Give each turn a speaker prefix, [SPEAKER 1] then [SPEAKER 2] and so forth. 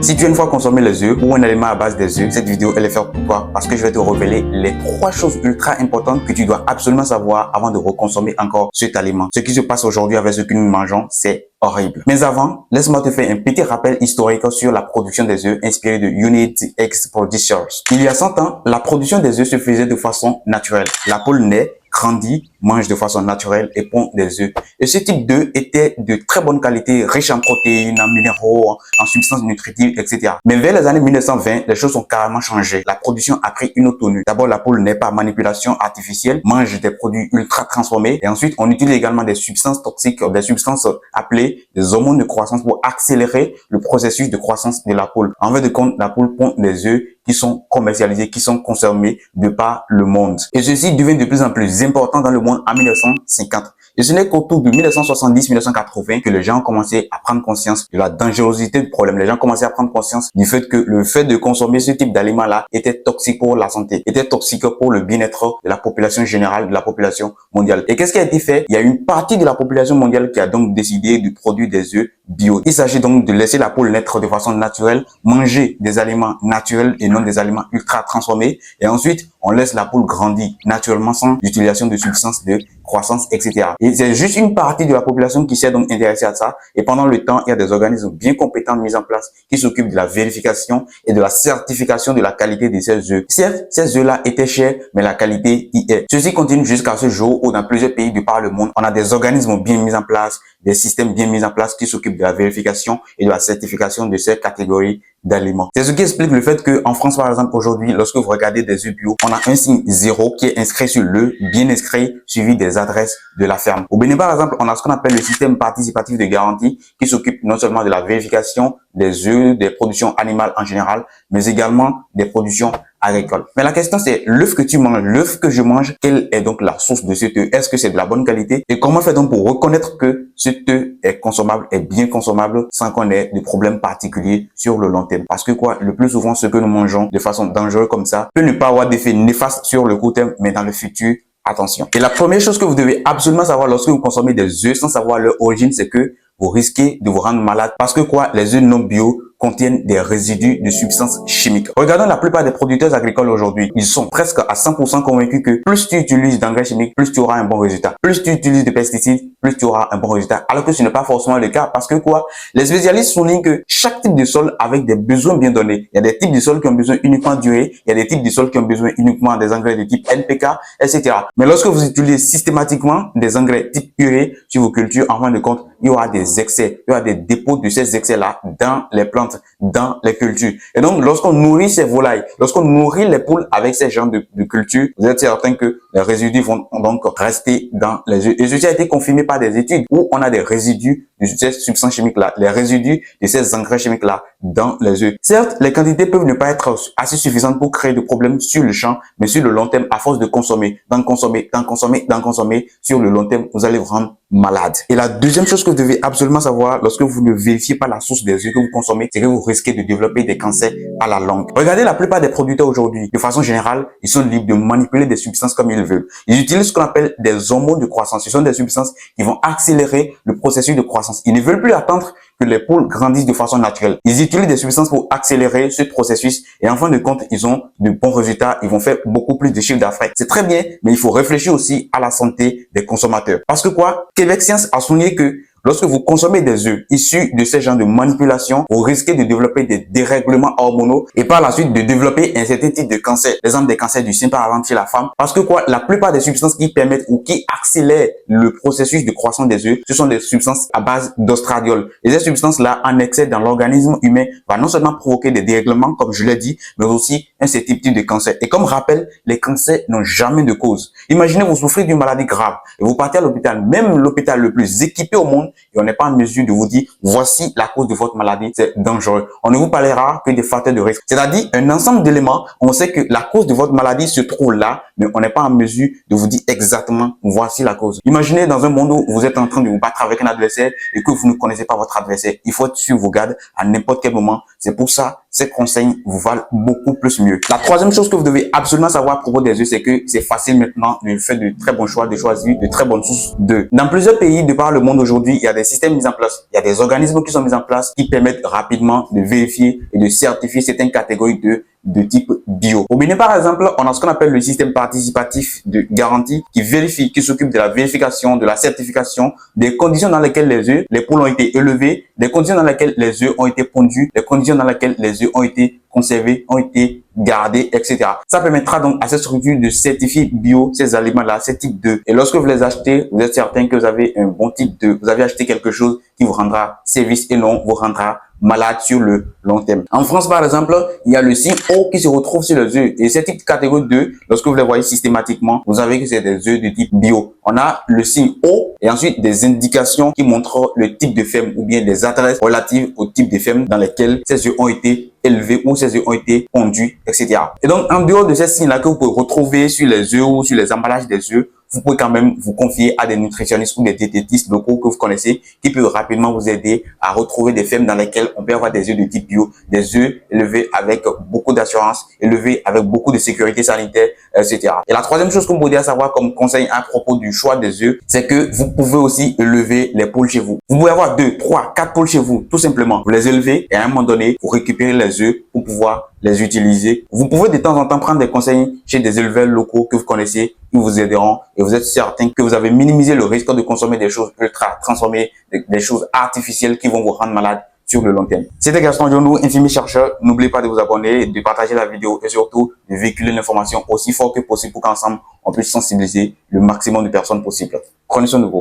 [SPEAKER 1] Si tu as une fois consommé les œufs ou un aliment à base des œufs, cette vidéo elle est faite pour toi parce que je vais te révéler les 3 choses ultra importantes que tu dois absolument savoir avant de reconsommer encore cet aliment. Ce qui se passe aujourd'hui avec ce que nous mangeons, c'est horrible. Mais avant, laisse-moi te faire un petit rappel historique sur la production des œufs inspiré de United Egg Producers. Il y a 100 ans, la production des œufs se faisait de façon naturelle. La poule naît, grandit, mange de façon naturelle et pond des œufs. Et ce type d'œufs était de très bonne qualité, riche en protéines, en minéraux, en substances nutritives, etc. Mais vers les années 1920, les choses ont carrément changé. La production a pris une autre tenue. D'abord, la poule naît par manipulation artificielle, mange des produits ultra transformés et ensuite, on utilise également des substances toxiques, des substances appelées des hormones de croissance pour accélérer le processus de croissance de la poule. En fait de compte, la poule pond des œufs qui sont commercialisés, qui sont consommés de par le monde. Et ceci devient de plus en plus important dans le monde en 1950. Et ce n'est qu'autour de 1970-1980 que les gens ont commencé à prendre conscience de la dangerosité du problème. Les gens ont commencé à prendre conscience du fait que le fait de consommer ce type d'aliments-là était toxique pour la santé, était toxique pour le bien-être de la population générale, de la population mondiale. Et qu'est-ce qui a été fait? Il y a une partie de la population mondiale qui a donc décidé de produire des œufs bio. Il s'agit donc de laisser la poule naître de façon naturelle, manger des aliments naturels et non des aliments ultra transformés. Et ensuite, on laisse la poule grandir naturellement sans utilisation de substances de croissance, etc. Et c'est juste une partie de la population qui s'est donc intéressée à ça. Et pendant le temps, il y a des organismes bien compétents mis en place qui s'occupent de la vérification et de la certification de la qualité de ces œufs. Certes, ces œufs-là étaient chers, mais la qualité y est. Ceci continue jusqu'à ce jour où dans plusieurs pays de par le monde, on a des organismes bien mis en place, des systèmes bien mis en place qui s'occupent de la vérification et de la certification de ces catégories d'aliments. C'est ce qui explique le fait que en France, par exemple, aujourd'hui, lorsque vous regardez des œufs bio, on a un signe 0 qui est inscrit sur l'œuf, bien inscrit, suivi des adresses de la ferme. Au Bénin, par exemple, on a ce qu'on appelle le système participatif de garantie qui s'occupe non seulement de la vérification des œufs, des productions animales en général, mais également des productions agricoles. Mais la question c'est l'œuf que tu manges, l'œuf que je mange, quelle est donc la source de cet œuf? Est-ce que c'est de la bonne qualité? Et comment faire donc pour reconnaître que cet œuf est consommable, est bien consommable sans qu'on ait de problèmes particuliers sur le long terme? Parce que quoi, le plus souvent, ce que nous mangeons de façon dangereuse comme ça peut ne pas avoir d'effet néfaste sur le court terme, mais dans le futur, attention. Et la première chose que vous devez absolument savoir lorsque vous consommez des œufs sans savoir leur origine, c'est que vous risquez de vous rendre malade parce que quoi, les œufs non bio contiennent des résidus de substances chimiques. Regardons la plupart des producteurs agricoles aujourd'hui. Ils sont presque à 100% convaincus que plus tu utilises d'engrais chimiques, plus tu auras un bon résultat. Plus tu utilises de pesticides, plus tu auras un bon résultat. Alors que ce n'est pas forcément le cas parce que quoi, les spécialistes soulignent que chaque type de sol avec des besoins bien donnés. Il y a des types de sols qui ont besoin uniquement d'urée, il y a des types de sols qui ont besoin uniquement des engrais de type NPK, etc. Mais lorsque vous utilisez systématiquement des engrais type urée sur vos cultures, en fin de compte, il y aura des excès, il y aura des dépôts de ces excès-là dans les plantes, dans les cultures. Et donc, lorsqu'on nourrit ces volailles, lorsqu'on nourrit les poules avec ces genres de cultures, vous êtes certain que les résidus vont donc rester dans les œufs. Et ceci a été confirmé par des études où on a des résidus de ces substances chimiques-là, les résidus de ces engrais chimiques-là dans les œufs. Certes, les quantités peuvent ne pas être assez suffisantes pour créer de problèmes sur le champ, mais sur le long terme, à force de consommer, d'en consommer, sur le long terme, vous allez vous rendre malade. Et la deuxième chose que vous devez absolument savoir lorsque vous ne vérifiez pas la source des œufs que vous consommez, c'est que vous risquez de développer des cancers à la longue. Regardez la plupart des producteurs aujourd'hui, de façon générale, ils sont libres de manipuler des substances comme ils veulent. Ils utilisent ce qu'on appelle des hormones de croissance. Ce sont des substances qui vont accélérer le processus de croissance. Ils ne veulent plus attendre que les poules grandissent de façon naturelle. Ils utilisent des substances pour accélérer ce processus et en fin de compte, ils ont de bons résultats. Ils vont faire beaucoup plus de chiffre d'affaires. C'est très bien, mais il faut réfléchir aussi à la santé des consommateurs. Parce que quoi? Québec Science a souligné que lorsque vous consommez des œufs issus de ces genres de manipulation, vous risquez de développer des dérèglements hormonaux et par la suite de développer un certain type de cancer. Par exemple, des cancers du sein par exemple chez la femme. Parce que quoi, la plupart des substances qui permettent ou qui accélèrent le processus de croissance des œufs, ce sont des substances à base d'ostradiol. Et ces substances-là, en excès dans l'organisme humain, va non seulement provoquer des dérèglements, comme je l'ai dit, mais aussi un certain type de cancer. Et comme rappel, les cancers n'ont jamais de cause. Imaginez, vous souffrez d'une maladie grave et vous partez à l'hôpital, même l'hôpital le plus équipé au monde, et on n'est pas en mesure de vous dire voici la cause de votre maladie, c'est dangereux. On ne vous parlera que des facteurs de risque. C'est-à-dire un ensemble d'éléments, on sait que la cause de votre maladie se trouve là, mais on n'est pas en mesure de vous dire exactement voici la cause. Imaginez dans un monde où vous êtes en train de vous battre avec un adversaire et que vous ne connaissez pas votre adversaire. Il faut être sur vos gardes à n'importe quel moment. C'est pour ça ces conseils vous valent beaucoup plus mieux. La troisième chose que vous devez absolument savoir à propos des œufs, c'est que c'est facile maintenant de faire de très bons choix, de choisir de très bonnes sources d'œufs. Dans plusieurs pays de par le monde aujourd'hui, il y a des systèmes mis en place, il y a des organismes qui sont mis en place qui permettent rapidement de vérifier et de certifier certaines catégories d'œufs de type bio. Au Bénin, par exemple, on a ce qu'on appelle le système participatif de garantie qui vérifie, qui s'occupe de la vérification, de la certification, des conditions dans lesquelles les poules ont été élevées, les conditions dans lesquelles les œufs ont été pondus, les conditions dans lesquelles les œufs ont été conservés, ont été gardés, etc. Ça permettra donc à cette structure de certifier bio ces aliments-là, ces types d'œufs. Et lorsque vous les achetez, vous êtes certain que vous avez un bon type d'œufs. Vous avez acheté quelque chose qui vous rendra service et non vous rendra malade sur le long terme. En France, par exemple, il y a le signe O qui se retrouve sur les œufs. Et ces types de catégories d'œufs, lorsque vous les voyez systématiquement, vous savez que c'est des œufs de type bio. On a le signe O et ensuite des indications qui montrent le type de ferme ou bien des adresses relatives au type de ferme dans lesquelles ces œufs ont été élevés ou ces œufs ont été pondus, etc. Et donc, en dehors de ces signes-là que vous pouvez retrouver sur les œufs ou sur les emballages des œufs, vous pouvez quand même vous confier à des nutritionnistes ou des diététistes locaux que vous connaissez qui peuvent rapidement vous aider à retrouver des fermes dans lesquelles on peut avoir des œufs de type bio, des œufs élevés avec beaucoup d'assurance, élevés avec beaucoup de sécurité sanitaire, etc. Et la troisième chose que vous pouvez savoir comme conseil à propos du choix des œufs, c'est que vous pouvez aussi élever les poules chez vous. Vous pouvez avoir 2, 3, 4 poules chez vous, tout simplement. Vous les élevez et à un moment donné, vous récupérez les œufs pour pouvoir les utiliser. Vous pouvez de temps en temps prendre des conseils chez des éleveurs locaux que vous connaissez, qui vous aideront et vous êtes certain que vous avez minimisé le risque de consommer des choses ultra transformées, des choses artificielles qui vont vous rendre malade sur le long terme. C'était Gaston Dionou, infirmier chercheur. N'oubliez pas de vous abonner, de partager la vidéo et surtout de véhiculer l'information aussi fort que possible pour qu'ensemble on puisse sensibiliser le maximum de personnes possible. Prenez soin de vous.